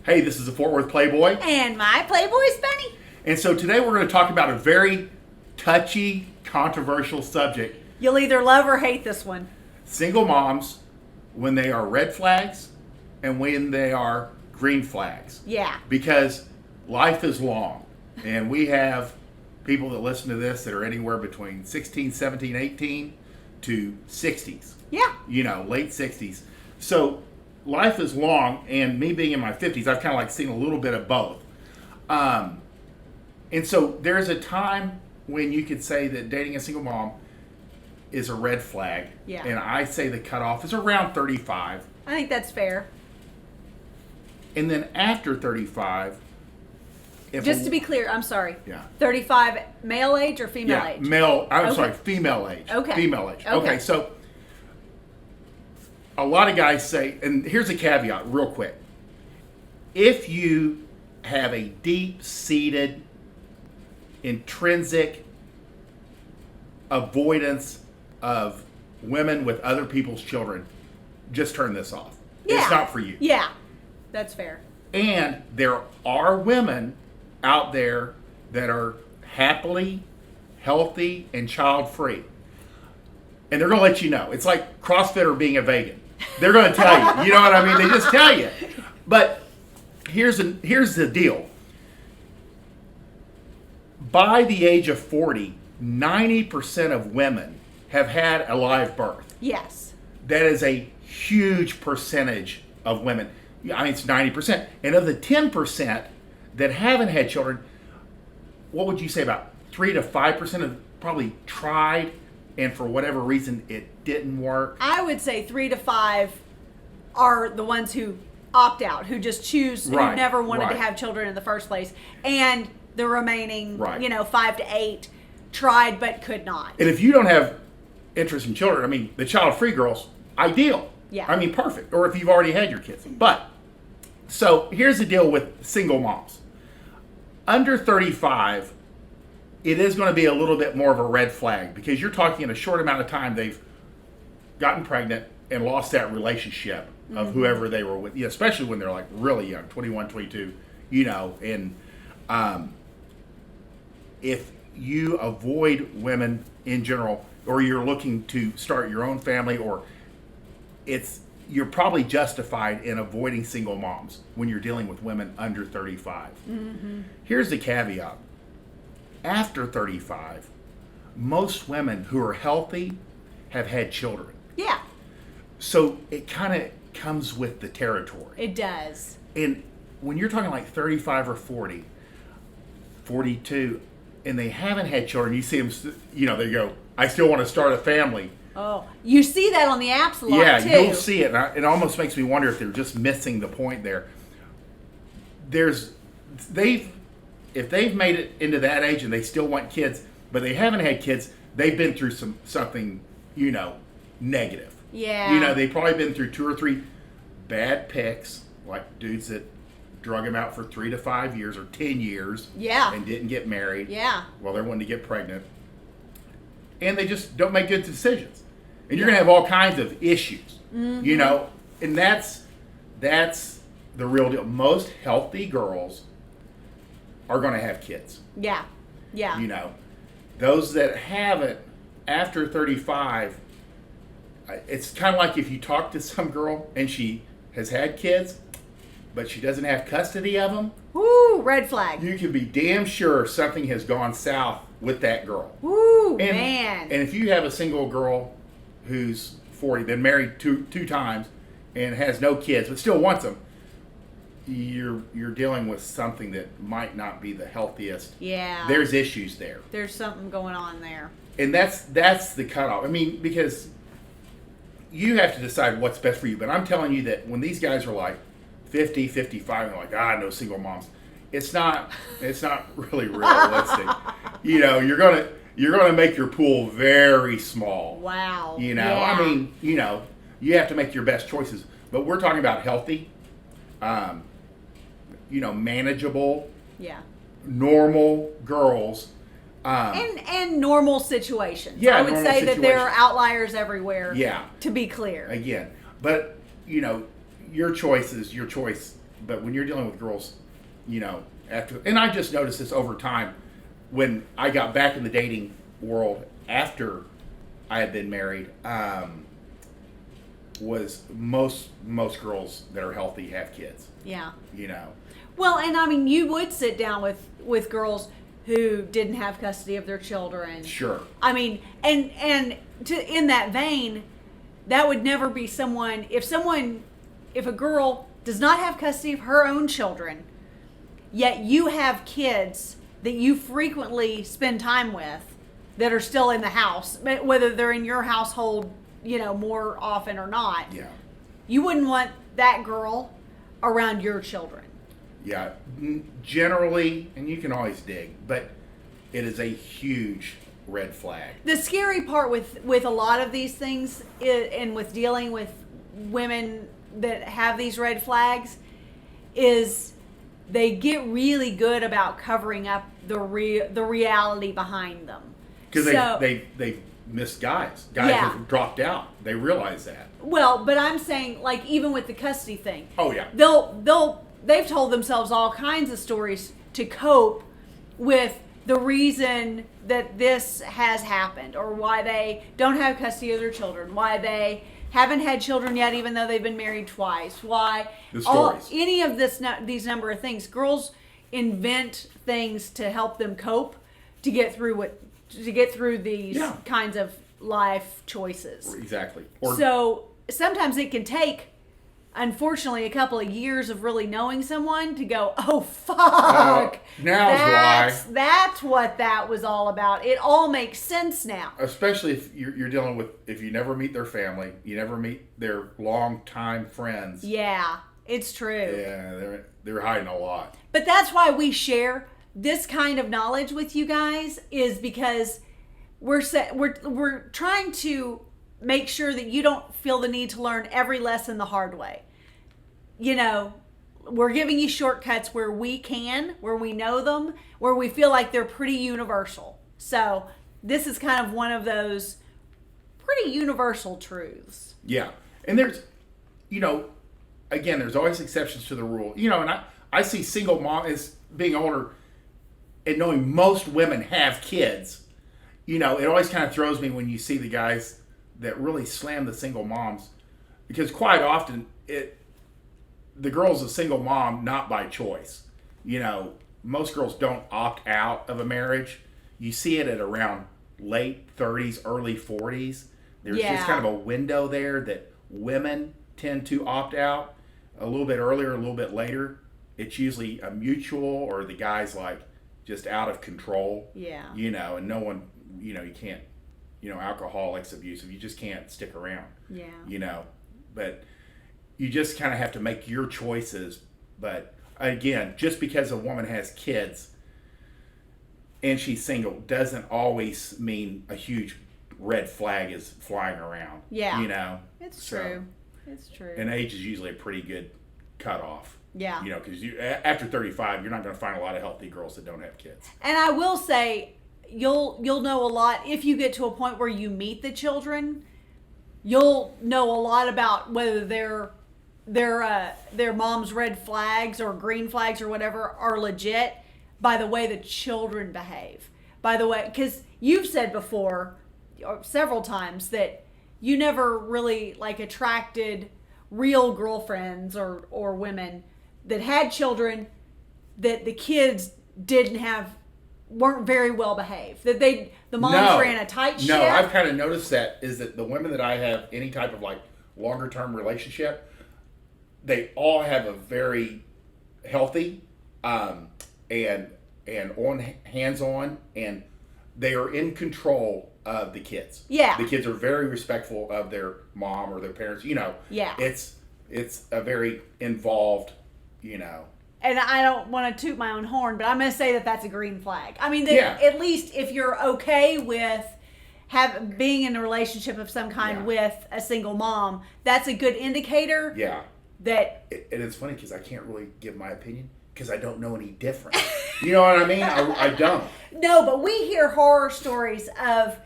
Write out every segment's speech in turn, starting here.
Hey, this is the Fort Worth Playboy. And my Playboys Bunny. And so today we're going to talk about a very touchy, controversial subject. You'll either love or hate this one. Single moms, when they are red flags and when they are green flags. Yeah. Because life is long. And we have people that listen to this that are anywhere between 16, 17, 18 to 60s. Yeah. You know, late 60s. So life is long, and me being in my 50s, I've kind of like seen a little bit of both. And so there's a time when you could say that dating a single mom is a red flag. Yeah. And I say the cutoff is around 35. I think that's fair. And then after 35, Just to be clear, I'm sorry. Yeah. 35 male age or female age? Female age. Okay. Female age. Okay. Okay, so a lot of guys say, and here's a caveat real quick. If you have a deep-seated, intrinsic avoidance of women with other people's children, just turn this off. Yeah. It's not for you. Yeah. That's fair. And there are women out there that are happily, healthy, and child-free. And they're going to let you know. It's like CrossFit or being a vegan. They're going to tell you. You know what I mean? They just tell you. But here's the deal. By the age of 40, 90% of women have had a live birth. Yes. That is a huge percentage of women. I mean, it's 90%. And of the 10% that haven't had children, what would you say about 3 to 5% have probably tried, and for whatever reason it didn't work? I would say 3 to 5 are the ones who opt out, who just choose, who Right, never wanted to right. have children in the first place. And the remaining, Right. 5 to 8 tried but could not. And if you don't have interest in children, I mean, the child-free girls, ideal. Yeah. I mean, perfect. Or if you've already had your kids. But, so here's the deal with single moms. Under 35, it is going to be a little bit more of a red flag because you're talking in a short amount of time they've gotten pregnant and lost that relationship of whoever they were with, especially when they're like really young, 21, 22, and if you avoid women in general, or you're looking to start your own family, or you're probably justified in avoiding single moms when you're dealing with women under 35. Mm-hmm. Here's the caveat. After 35, most women who are healthy have had children. Yeah, So it kind of comes with the territory. it does. And when you're talking like 35 or 40, 42, and they haven't had children, you see them, they go, I still want to start a family. Oh, you see that on the apps a lot, Yeah, too. you'll see it. And it almost makes me wonder if they're just missing the point there. If they've made it into that age and they still want kids, but they haven't had kids, they've been through something, negative. Yeah. They've probably been through 2 or 3 bad picks, like dudes that drug them out for 3 to 5 years or 10 years. Yeah. And didn't get married. Yeah. Well, they're wanting to get pregnant. And they just don't make good decisions. And you're going to have all kinds of issues, and that's the real deal. Most healthy girls are going to have kids. Yeah. Yeah. Those that haven't after 35, it's kind of like if you talk to some girl and she has had kids, but she doesn't have custody of them. Woo, red flag. You can be damn sure something has gone south with that girl. Woo, And, man. And if you have a single girl who's 40, been married two times, and has no kids, but still wants them, you're dealing with something that might not be the healthiest. Yeah. There's issues there. There's something going on there. And that's the cutoff. I mean, because you have to decide what's best for you. But I'm telling you that when these guys are like 50, 55, and they're like, no single moms, it's not really realistic. You're gonna make your pool very small. Wow. I mean, you have to make your best choices. But we're talking about healthy, manageable, Yeah. normal girls. And normal situations. Yeah, I would normal say that there are situations. outliers everywhere. Yeah. To be clear. Again, but your choice is your choice but when you're dealing with girls, and I just noticed this over time when I got back in the dating world after I had been married, was most girls that are healthy have kids. Yeah. Well, and I mean, you would sit down with girls who didn't have custody of their children. Sure. I mean, and in that vein, that would never be someone. If a girl does not have custody of her own children, yet you have kids that you frequently spend time with that are still in the house, whether they're in your household, more often or not. Yeah. You wouldn't want that girl around your children. Yeah. Generally, and you can always dig, but it is a huge red flag. The scary part with a lot of these things and with dealing with women that have these red flags is they get really good about covering up the reality behind them. Because they've missed guys. Guys have dropped out. They realize that. Well, but I'm saying, like, even with the custody thing. Oh, yeah. They've told themselves all kinds of stories to cope with the reason that this has happened, or why they don't have custody of their children, why they haven't had children yet, even though they've been married twice, why any of these number of things. Girls invent things to help them cope, to get through these kinds of life choices. Exactly. So sometimes it can take, unfortunately, a couple of years of really knowing someone to go, oh, fuck. That's what that was all about. It all makes sense now. Especially if you're dealing with, if you never meet their family, you never meet their longtime friends. Yeah, it's true. Yeah, they're hiding a lot. But that's why we share this kind of knowledge with you guys, is because we're trying to make sure that you don't feel the need to learn every lesson the hard way. We're giving you shortcuts where we can, where we know them, where we feel like they're pretty universal. So this is kind of one of those pretty universal truths. Yeah. And there's, again, there's always exceptions to the rule. And I see single mom as being older and knowing most women have kids. It always kind of throws me when you see the guys that really slam the single moms, because quite often the girl's a single mom not by choice. Most girls don't opt out of a marriage. You see it at around late 30s, early 40s. There's just kind of a window there that women tend to opt out a little bit earlier, a little bit later. It's usually a mutual, or the guy's like just out of control. Yeah. And no one, you can't, alcoholics, abusive, you just can't stick around. Yeah. But you just kind of have to make your choices. But again, just because a woman has kids and she's single doesn't always mean a huge red flag is flying around. Yeah. It's true. It's true. And age is usually a pretty good cutoff. Yeah. Because after 35, you're not going to find a lot of healthy girls that don't have kids. And I will say, you'll know a lot if you get to a point where you meet the children. You'll know a lot about whether their mom's red flags or green flags or whatever are legit by the way the children behave. By the way, because you've said before several times that you never really attracted real girlfriends or women that had children that the kids weren't very well behaved. That the moms ran a tight ship. No, I've kind of noticed that is that the women that I have any type of longer term relationship, they all have a very healthy and hands on, and they are in control of the kids. Yeah. The kids are very respectful of their mom or their parents. Yeah. It's a very involved, And I don't want to toot my own horn, but I'm going to say that that's a green flag. I mean, at least if you're okay with being in a relationship of some kind with a single mom, that's a good indicator. Yeah. And it's funny because I can't really give my opinion because I don't know any different. You know what I mean? I don't. No, but we hear horror stories of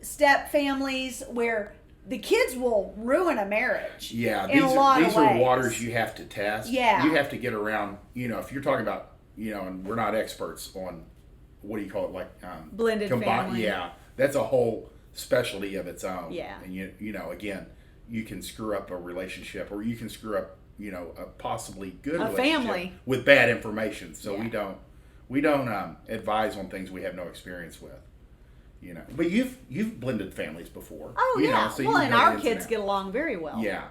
step families where the kids will ruin a marriage. Yeah, in a lot of these ways. are waters you have to test. Yeah. You have to get around, if you're talking about, and we're not experts on, what do you call it, like Blended family. Yeah, that's a whole specialty of its own. Yeah. And again, you can screw up a relationship, or you can screw up, a possibly good A relationship family. with bad information. So Yeah. we don't advise on things we have no experience with. But you've blended families before. Oh yeah. So you Well, and know the our ins kids and get along very well. outs. Yeah.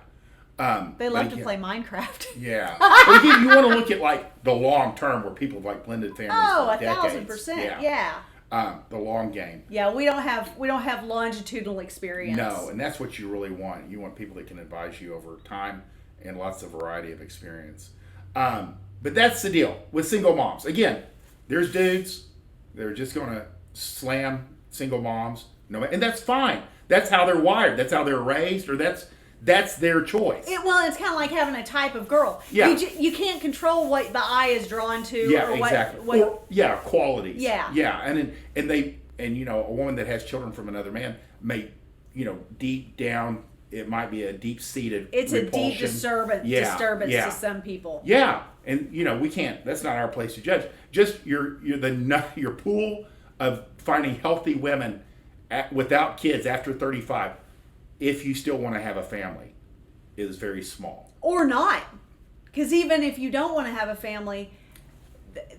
They but love to again- play Minecraft. Yeah. But again, you want to look at like the long term, where people have like blended families Oh, for decades. 1,000%. Yeah. The long game. Yeah, we don't have longitudinal experience. No, and that's what you really want. You want people that can advise you over time and lots of variety of experience. But that's the deal with single moms. Again, there's dudes that are just going to slam single moms. And that's fine. That's how they're wired. That's how they're raised, or that's their choice. It's kind of like having a type of girl. Yeah. You can't control what the eye is drawn to. Yeah, or exactly. What, Qualities. Yeah. Yeah, and a woman that has children from another man may, deep down, it might be a deep seated. it's repulsion. a deep disturbance to some people. Yeah, and we can't. That's not our place to judge. Just your pool of finding healthy women without kids after 35, if you still want to have a family, is very small. Or not. Because even if you don't want to have a family,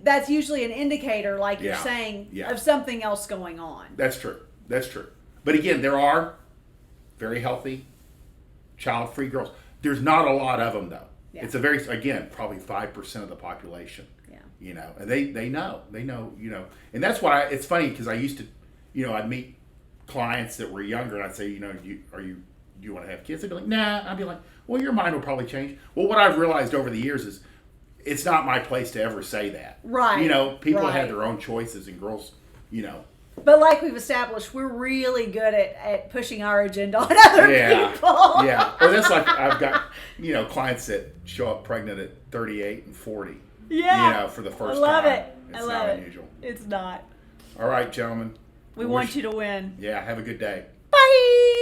that's usually an indicator, like you're saying, of something else going on. That's true. But again, there are very healthy, child-free girls. There's not a lot of them, though. Yeah. It's probably 5% of the population. Yeah. And they know, and that's why it's funny, because I used to, I'd meet clients that were younger, and I'd say, do you want to have kids? They'd be like, nah. I'd be like, well, your mind will probably change. Well, what I've realized over the years is it's not my place to ever say that. Right. People right. have their own choices, and girls, But like we've established, we're really good at pushing our agenda on other people. Yeah. Well, that's like, I've got, clients that show up pregnant at 38 and 40. Yeah. For the first time. I love it. It's not unusual. It's not. All right, gentlemen. We want you to win. Yeah, have a good day. Bye.